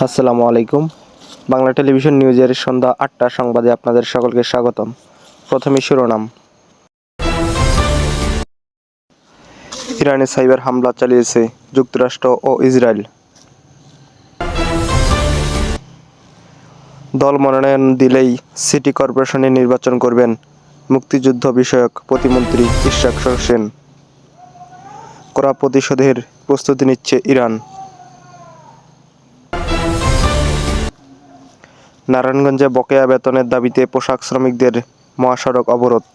আসসালামু আলাইকুম। বাংলা টেলিভিশন নিউজের সন্ধ্যা ৮টা সংবাদে আপনাদের সকলকে স্বাগতম। প্রথমে শিরোনাম। ইরানে সাইবার হামলা চালিয়েছে যুক্তরাষ্ট্র ও ইসরায়েল। দল মনোনয়ন দিলেই সিটি কর্পোরেশনে নির্বাচন করবেন মুক্তিযুদ্ধ বিষয়ক প্রতিমন্ত্রী ইশরাক হোসেন। কড়া প্রতিশোধের প্রস্তুতি নিচ্ছে ইরান। নারায়ণগঞ্জে বকেয়া বেতনের দাবিতে পোশাক শ্রমিকদের মহাসড়ক অবরোধ।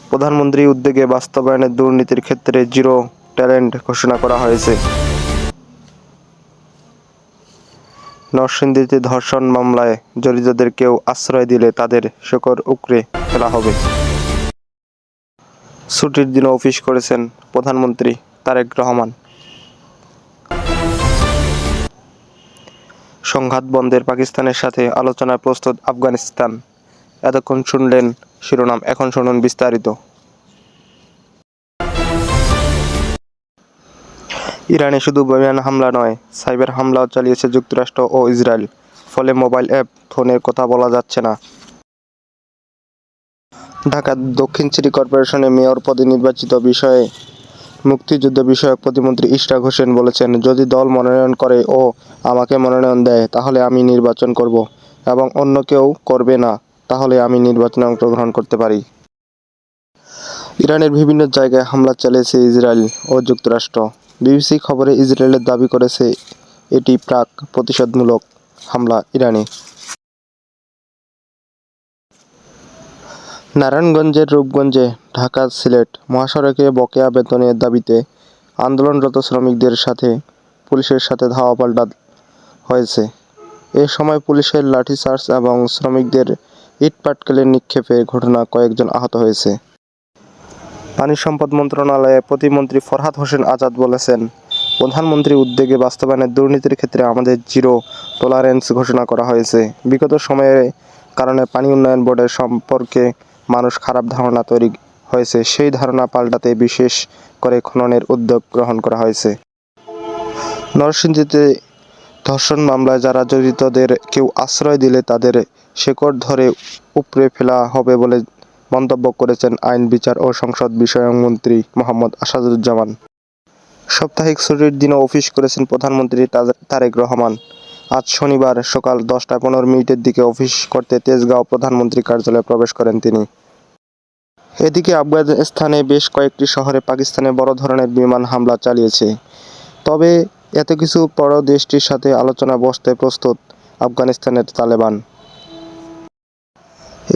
প্রধানমন্ত্রী উদ্যোগে বাস্তবায়নের দুর্নীতির ক্ষেত্রে জিরো টলারেন্স ঘোষণা করা হয়েছে। নরসিংদীতে ধর্ষণ মামলায় জড়িতদের কেউ আশ্রয় দিলে তাদের শেকড় উকড়ে ফেলা হবে। ছুটির দিনে অফিস করেছেন প্রধানমন্ত্রী তারেক রহমান। সংঘাত বন্ধের পাকিস্তানের সাথে আলোচনায় প্রস্তুত আফগানিস্তান। এতক্ষণ শুনলেন শিরোনাম, এখন শুনুন বিস্তারিত। ইরানে শুধু বিমান হামলা নয়, সাইবার হামলাও চালিয়েছে যুক্তরাষ্ট্র ও ইসরায়েল। ফলে মোবাইল অ্যাপ, ফোনের কথা বলা যাচ্ছে না। ঢাকা দক্ষিণ সিটি কর্পোরেশনে মেয়র পদে নির্বাচিত বিষয়ে মুক্তিযুদ্ধ বিষয়ক প্রতিমন্ত্রী ইশরাক হোসেন বলেছেন, যদি দল মনোনয়ন করে ও আমাকে মনোনয়ন দেয় তাহলে আমি নির্বাচন করব, এবং অন্য কেউ করবে না তাহলে আমি নির্বাচনে অংশগ্রহণ করতে পারি। ইরানের বিভিন্ন জায়গায় হামলা চালিয়েছে ইসরায়েল ও যুক্তরাষ্ট্র। বিবিসি খবরে ইসরায়েলের দাবি করেছে এটি প্রাক প্রতিশোধমূলক হামলা ইরানে। নারায়ণগঞ্জের রূপগঞ্জে ঢাকা সিলেট মহাসড়কে বকেয়া বেতনের দাবিতে আন্দোলনরত শ্রমিকদের সাথে পুলিশের সাথে ধাওয়া পাল্টা হয়েছে। এ সময় পুলিশের লাঠিচার্জ এবং শ্রমিকদের ইটপাটকেলের নিক্ষেপের ঘটনায় কয়েকজন আহত হয়েছে। পানি সম্পদ মন্ত্রণালয়ের প্রতিমন্ত্রী ফরহাদ হোসেন আজাদ বলেছেন, প্রধানমন্ত্রী উদ্যোগে বাস্তবায়নের দুর্নীতির ক্ষেত্রে আমাদের জিরো টলারেন্স ঘোষণা করা হয়েছে। বিগত সময়ের কারণে পানি উন্নয়ন বোর্ডের সম্পর্কে মানুষ খারাপ ধারণা তৈরি হয়েছে, সেই ধারণা পাল্টাতে বিশেষ করে খননের উদ্যোগ গ্রহণ করা হয়েছে। নরসিংদীতে ধর্ষণ মামলায় যারা জড়িতদের কেউ আশ্রয় দিলে তাদের শেকড় ধরে উপড়ে ফেলা হবে বলে মন্তব্য করেছেন আইন, বিচার ও সংসদ বিষয়ক মন্ত্রী মোহাম্মদ আসাদুজ্জামান। সাপ্তাহিক ছুটির দিনে অফিস করেছেন প্রধানমন্ত্রী তারেক রহমান। আজ শনিবার সকাল 10টা 15 মিনিটের দিকে অফিস করতে তেজগাঁও প্রধানমন্ত্রী কার্যালয়ে প্রবেশ করেন তিনি। এদিকে আফগানিস্তানে বেশ কয়েকটি শহরে পাকিস্তানে বড় ধরনের বিমান হামলা চালিয়েছে। তবে এত কিছুর পরও দেশটির সাথে আলোচনা বসতে প্রস্তুত আফগানিস্তানের তালেবান।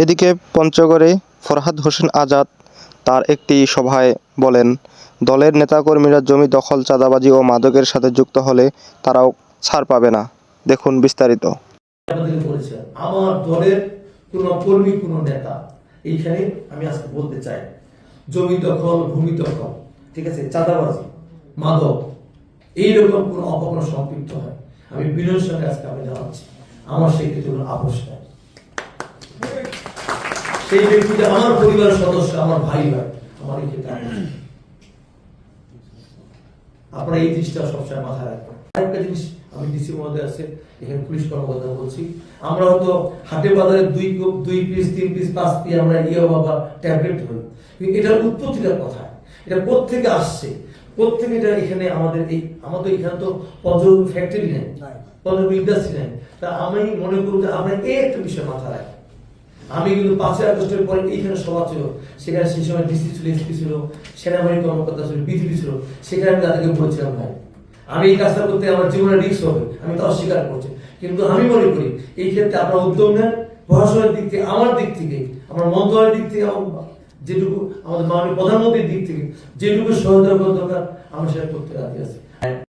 এদিকে পঞ্চগড়ে ফরহাদ হোসেন আজাদ তার একটি সভায় বলেন, দলের নেতাকর্মীরা জমি দখল, চাঁদাবাজি ও মাদকের সাথে যুক্ত হলে তারাও ছাড় পাবে না। দেখুন বিস্তারিত। আমার দলের কোনো কর্মী, কোনো নেতা এইখানে আমি আজকে বলতে চাই, জমি দখল, ভূমি দখল, ঠিক আছে, চাঁদাবাজি, মাদক, এইরকম কোন অপকর্ম সম্পৃক্ত হয়, আমি বিনয়ের সঙ্গে আজকে আমি জানাচ্ছি আমার সেই ক্ষেত্রে কোনো আপোষ নাই। সেই ব্যক্তিটা আমার পরিবারের সদস্য, আমার ভাই ভাই, আমার এই ক্ষেত্রে আপনারা এই জিনিসটা সবসময় মাথায় রাখবেন। আরেকটা জিনিস, আমি ডিসি মহোদয় আছে, এখানে পুলিশ কর্মকর্তা বলছি, আমরা হয়তো হাটে বাজারে 2 পিস 3 পিস 5 পিস আমরা বাবা ট্যাবলেট হই, এটার উৎপত্তিটার কথা, এটা কোত্থেকে আসছে, কোত্থেকে এটা এখানে আমাদের এখানে তো পঞ্চগড় ফ্যাক্টরি নেই, পঞ্চগড় ইন্ডাস্ট্রি নেই। তা আমি মনে করি যে আমরা এই একটা বিষয় মাথায় রাখি। আমি কিন্তু 5ই আগস্টের পরে এইখানে সভা ছিল, সেখানে সেই সময় ডিসি ছিল, এসপি ছিল, সেনাবাহিনী কর্মকর্তা ছিল, বিজিবি ছিল, সেখানে আমি তাদেরকে বলেছিলাম, ভাই আমি এই কাজটা করতে আমার জীবনে রিস্ক হবে, আমি তা অস্বীকার করছি। কিন্তু আমি মনে করি এই ক্ষেত্রে আপনারা উদ্যোগ নেন, প্রশাসনের দিক থেকে, আমার দিক থেকে, আমার মন্ত্রণালয়ের দিক থেকে, যেটুকু আমাদের মাননীয় প্রধানমন্ত্রীর দিক থেকে যেটুকু সহায়তা দরকার আমরা সেটা করতে রাজি আছি।